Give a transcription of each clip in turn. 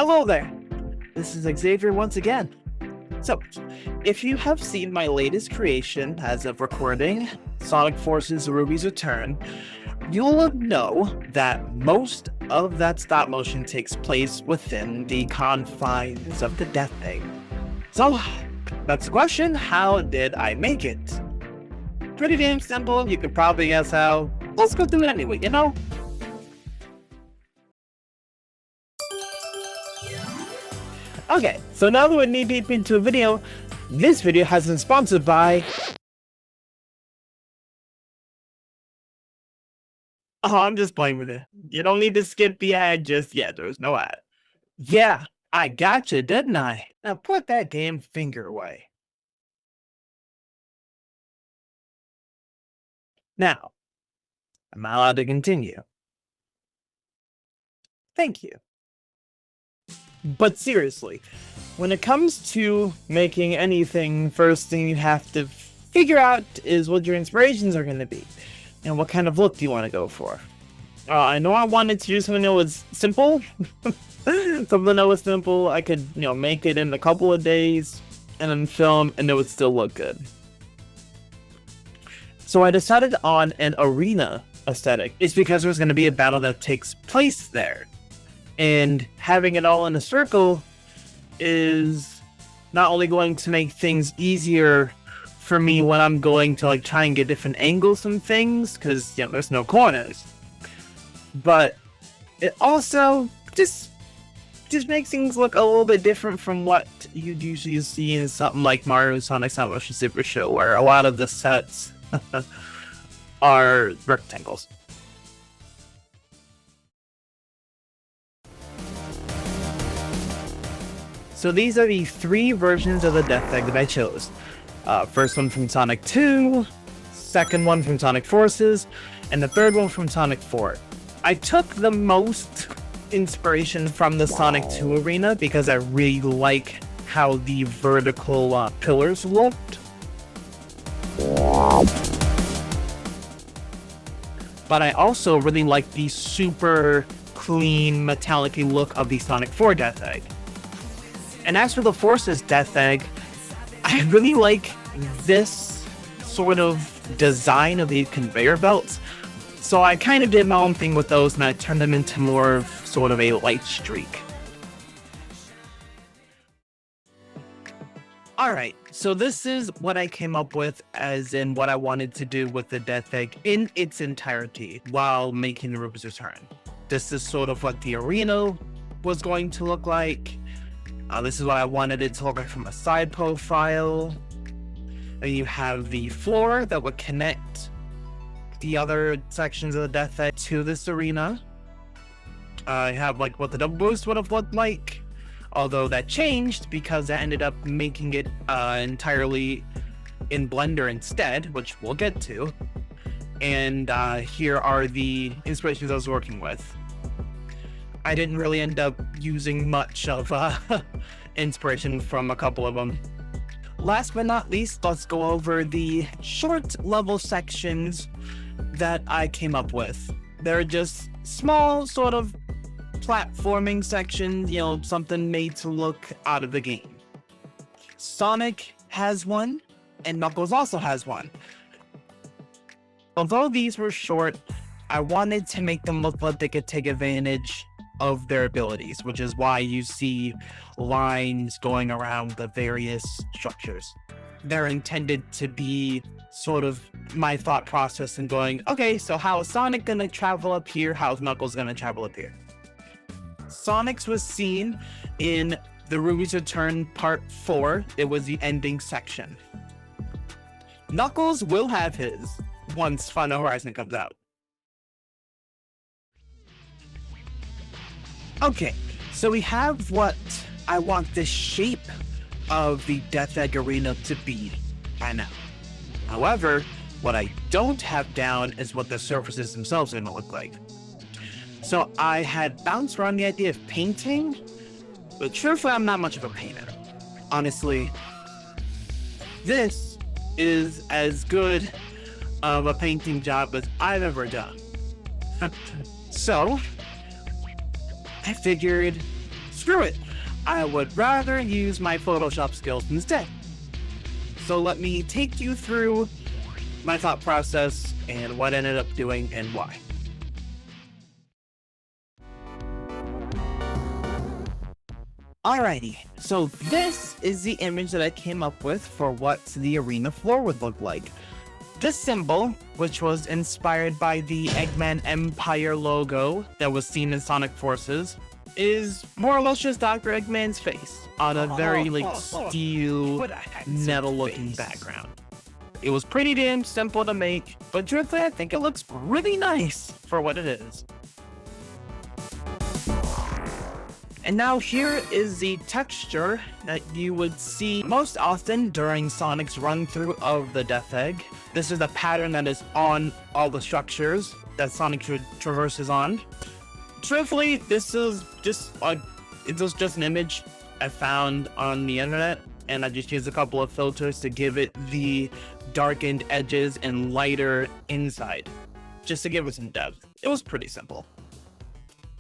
Hello there, this is Xavier once again. So, if you have seen my latest creation as of recording, Sonic Forces Ruby's Return, you'll know that most of that stop motion takes place within the confines of the Death Egg. So, that's the question, how did I make it? Pretty damn simple, you could probably guess how. Let's go through it anyway, you know? Okay, so now that we're knee deep into a video, this video has been sponsored by... Oh, I'm just playing with it. You don't need to skip the ad just yet, there's no ad. Yeah, I gotcha, didn't I? Now put that damn finger away. Now, am I allowed to continue? Thank you. But seriously, when it comes to making anything, first thing you have to figure out is what your inspirations are going to be, and what kind of look do you want to go for. I know I wanted to do something that was simple, something that was simple, I could, make it in a couple of days, and then film, and it would still look good. So I decided on an arena aesthetic. It's because there's going to be a battle that takes place there. And having it all in a circle is not only going to make things easier for me when I'm going to try and get different angles from things, because there's no corners, but it also just makes things look a little bit different from what you'd usually see in something like Mario Sonic Stop Motion Super Show, where a lot of the sets are rectangles. So these are the three versions of the Death Egg that I chose. First one from Sonic 2, second one from Sonic Forces, and the third one from Sonic 4. I took the most inspiration from the Sonic 2 arena because I really like how the vertical pillars looked. But I also really like the super clean metallic-y look of the Sonic 4 Death Egg. And as for the Forces Death Egg, I really like this sort of design of the conveyor belts. So I kind of did my own thing with those, and I turned them into more of sort of a light streak. Alright, so this is what I came up with as in what I wanted to do with the Death Egg in its entirety while making the Ruby's Return. This is sort of what the arena was going to look like. This is what I wanted it to look like from a side profile. And you have the floor that would connect the other sections of the Death Egg to this arena. I have what the double boost would have looked like, although that changed because I ended up making it entirely in Blender instead, which we'll get to. And here are the inspirations I was working with. I didn't really end up using much of inspiration from a couple of them. Last but not least, let's go over the short level sections that I came up with. They're just small sort of platforming sections, something made to look out of the game. Sonic has one, and Knuckles also has one. Although these were short, I wanted to make them look like they could take advantage of their abilities, which is why you see lines going around the various structures. They're intended to be sort of my thought process and going, okay, so how is Sonic gonna travel up here? How's Knuckles gonna travel up here? Sonic's was seen in the Ruby's Return Part 4. It was the ending section. Knuckles will have his once Final Horizon comes out. Okay, so we have what I want the shape of the Death Egg Arena to be by now. However, what I don't have down is what the surfaces themselves are going to look like. So I had bounced around the idea of painting, but truthfully I'm not much of a painter. Honestly, this is as good of a painting job as I've ever done. So I figured screw it. I would rather use my Photoshop skills instead. So let me take you through my thought process and what I ended up doing and why. Alrighty, so this is the image that I came up with for what the arena floor would look like. This symbol, which was inspired by the Eggman Empire logo that was seen in Sonic Forces, is more or less just Dr. Eggman's face on a very steel, metal-looking background. It was pretty damn simple to make, but truthfully, I think it looks really nice for what it is. And now here is the texture that you would see most often during Sonic's run-through of the Death Egg. This is the pattern that is on all the structures that Sonic traverses on. Truthfully, this is just an image I found on the internet, and I just used a couple of filters to give it the darkened edges and lighter inside, just to give it some depth. It was pretty simple.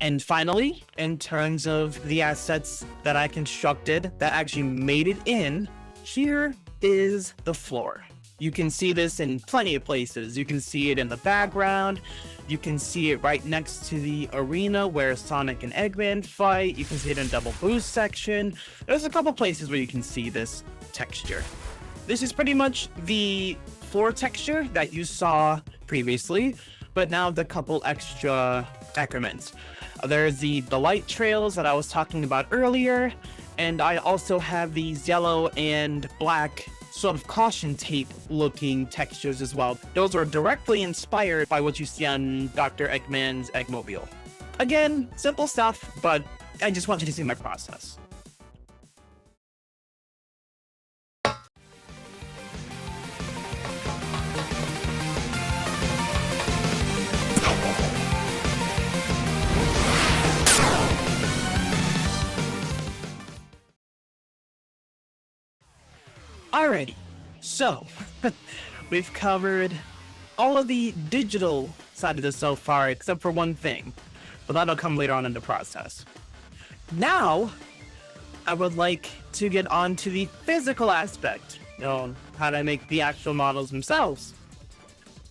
And finally, in terms of the assets that I constructed that actually made it in, here is the floor. You can see this in plenty of places. You can see it in the background. You can see it right next to the arena where Sonic and Eggman fight. You can see it in the double boost section. There's a couple places where you can see this texture. This is pretty much the floor texture that you saw previously, but now the couple extra decrements. There's the light trails that I was talking about earlier, and I also have these yellow and black sort of caution tape looking textures as well. Those are directly inspired by what you see on Dr. Eggman's Eggmobile. Again, simple stuff, but I just want you to see my process. Alrighty, so we've covered all of the digital side of this so far, except for one thing, but that'll come later on in the process. Now, I would like to get on to the physical aspect, how to make the actual models themselves.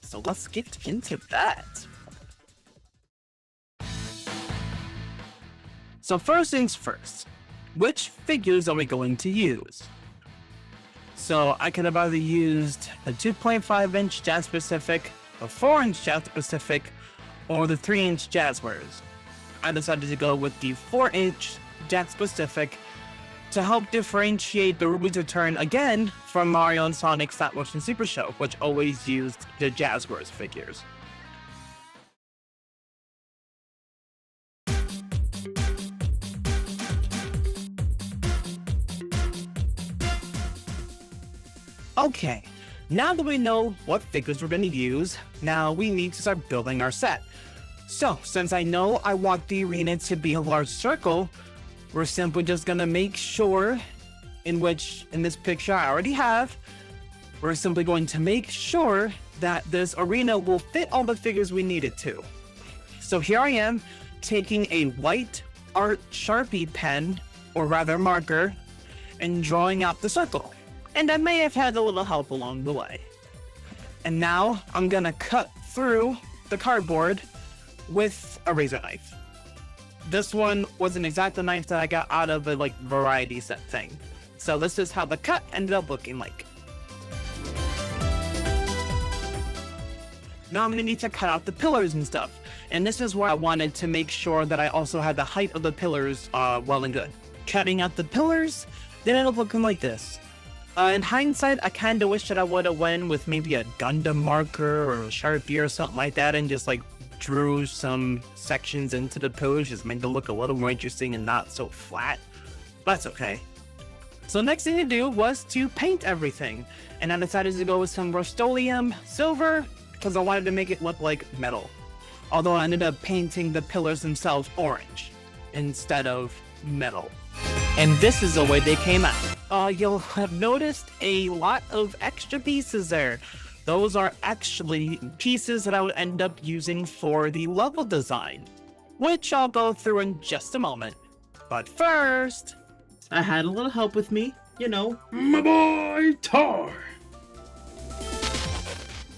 So let's get into that. So first things first, which figures are we going to use? So I could have either used a 2.5-inch Jazz Pacific, a 4-inch Jazz Pacific, or the 3-inch Jazzwares. I decided to go with the 4-inch Jazz Pacific to help differentiate the Ruby's Return again from Mario and Sonic Stop Motion Super Show, which always used the Jazzwares figures. Okay, now that we know what figures we're going to use, now we need to start building our set. So, since I know I want the arena to be a large circle, we're simply just going to make sure, in this picture I already have, we're simply going to make sure that this arena will fit all the figures we need it to. So here I am, taking a white art Sharpie pen, or rather marker, and drawing out the circle. And I may have had a little help along the way. And now I'm gonna cut through the cardboard with a razor knife. This one was an X-Acto knife that I got out of a variety set thing. So this is how the cut ended up looking like. Now I'm gonna need to cut out the pillars and stuff. And this is where I wanted to make sure that I also had the height of the pillars well and good. Cutting out the pillars, then ended up looking like this. In hindsight, I kind of wish that I would have went with maybe a Gundam marker or a Sharpie or something like that and just drew some sections into the pillars, just made it look a little more interesting and not so flat. But that's okay. So next thing to do was to paint everything. And I decided to go with some Rust-Oleum silver because I wanted to make it look like metal. Although I ended up painting the pillars themselves orange instead of metal. And this is the way they came out. You'll have noticed a lot of extra pieces there. Those are actually pieces that I would end up using for the level design, which I'll go through in just a moment. But first, I had a little help with me, you know, my boy Tar.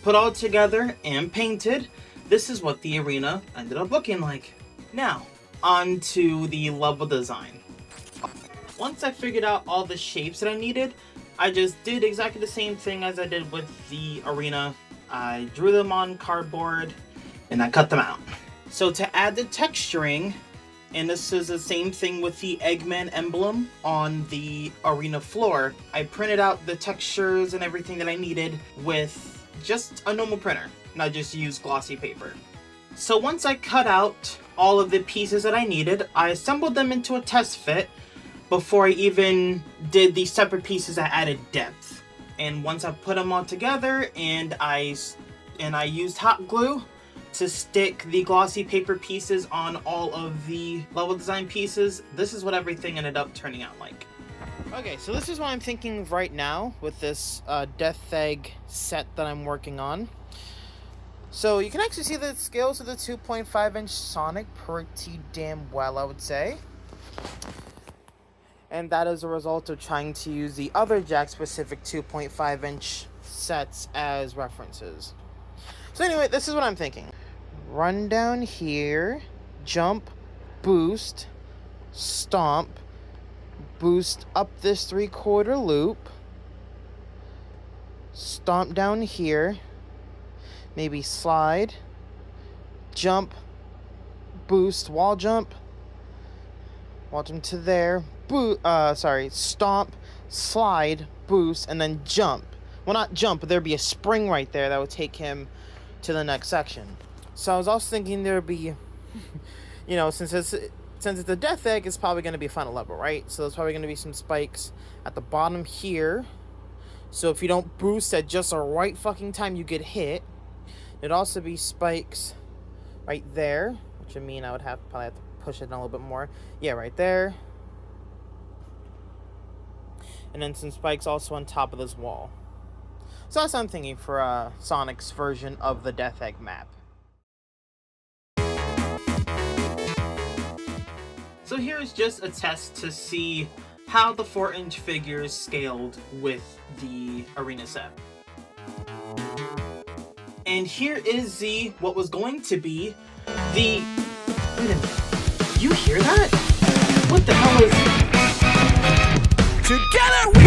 Put all together and painted, this is what the arena ended up looking like. Now, on to the level design. Once I figured out all the shapes that I needed, I just did exactly the same thing as I did with the arena. I drew them on cardboard and I cut them out. So to add the texturing, and this is the same thing with the Eggman emblem on the arena floor, I printed out the textures and everything that I needed with just a normal printer, and I just used glossy paper. So once I cut out all of the pieces that I needed, I assembled them into a test fit. Before I even did the separate pieces, I added depth. And once I put them all together and I used hot glue to stick the glossy paper pieces on all of the level design pieces, this is what everything ended up turning out like. Okay, so this is what I'm thinking right now with this Death Egg set that I'm working on. So you can actually see the scales of the 2.5-inch Sonic pretty damn well, I would say. And that is a result of trying to use the other Jack-specific 2.5-inch sets as references. So anyway, this is what I'm thinking. Run down here, jump, boost, stomp, boost up this 3/4 loop, stomp down here, maybe slide, jump, boost, wall jump to there, stomp, slide, boost, and then jump. Well, not jump, but there'd be a spring right there that would take him to the next section. So I was also thinking there'd be, you know, since it's a Death Egg, it's probably going to be a final level, right? So there's probably going to be some spikes at the bottom here. So if you don't boost at just the right fucking time, you get hit. There'd also be spikes right there, which would mean I would probably have to push it in a little bit more. Yeah, right there. And then some spikes also on top of this wall. So that's what I'm thinking for Sonic's version of the Death Egg map. So here's just a test to see how the 4-inch figures scaled with the arena set. And here is what was going to be the... Wait a minute. You hear that? What the hell is... Together we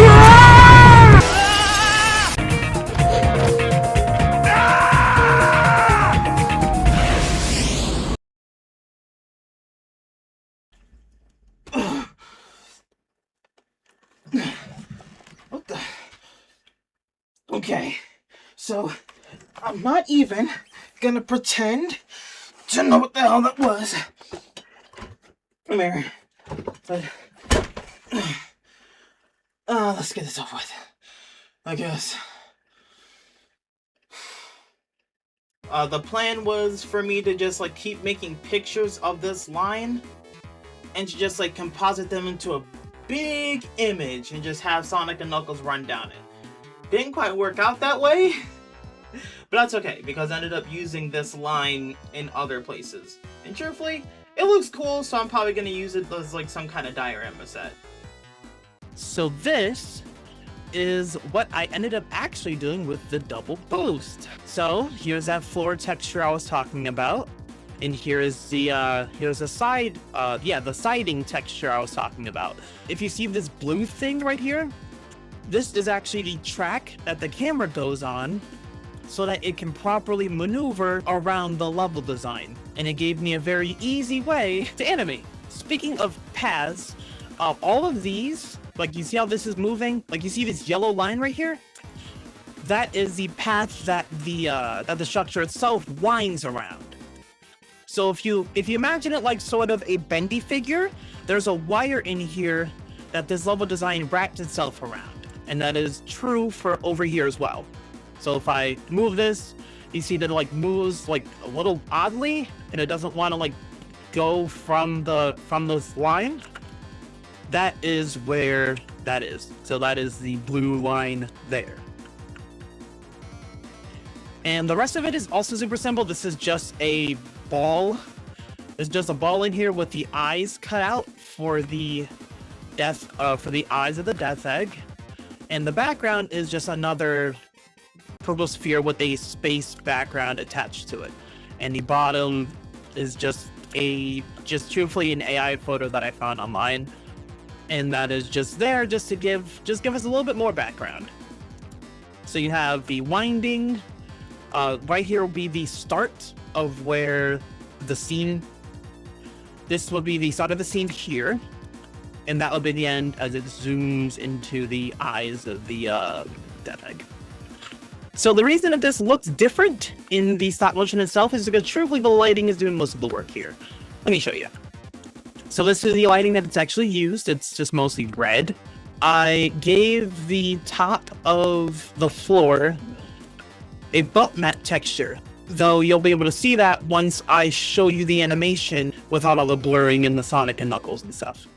What the... Okay, so I'm not even gonna pretend to know what the hell that was. Come here. Let's get this over with, I guess. The plan was for me to just like keep making pictures of this line and to just like composite them into a big image and just have Sonic and Knuckles run down it. Didn't quite work out that way, but that's okay because I ended up using this line in other places. And truthfully, it looks cool, so I'm probably going to use it as like some kind of diorama set. so this is what I ended up actually doing with the double boost. So here's that floor texture I was talking about. And here is the siding texture I was talking about. If you see this blue thing right here, this is actually the track that the camera goes on so that it can properly maneuver around the level design. And it gave me a very easy way to animate. Speaking of paths, all of these, like you see how this is moving? Like you see this yellow line right here? That is the path that the structure itself winds around. So if you imagine it like sort of a bendy figure, there's a wire in here that this level design wraps itself around. And that is true for over here as well. So if I move this, you see that it like moves like a little oddly, and it doesn't want to like go from this line. That is where that is. So that is the blue line there. And the rest of it is also super simple. This is just a ball There's just a ball in here with the eyes cut out for the for the eyes of the death egg. And the background is just another purple sphere with a space background attached to it. And the bottom is just truthfully an AI photo that I found online. And that is just there just to give us a little bit more background. So you have the winding. Right here will be the start of where the scene. This will be the start of the scene here. And that will be the end as it zooms into the eyes of the death egg. So the reason that this looks different in the stop motion itself is because truthfully the lighting is doing most of the work here. Let me show you. So this is the lighting that it's actually used. It's just mostly red. I gave the top of the floor a bump matte texture, though you'll be able to see that once I show you the animation without all the blurring and the Sonic and Knuckles and stuff.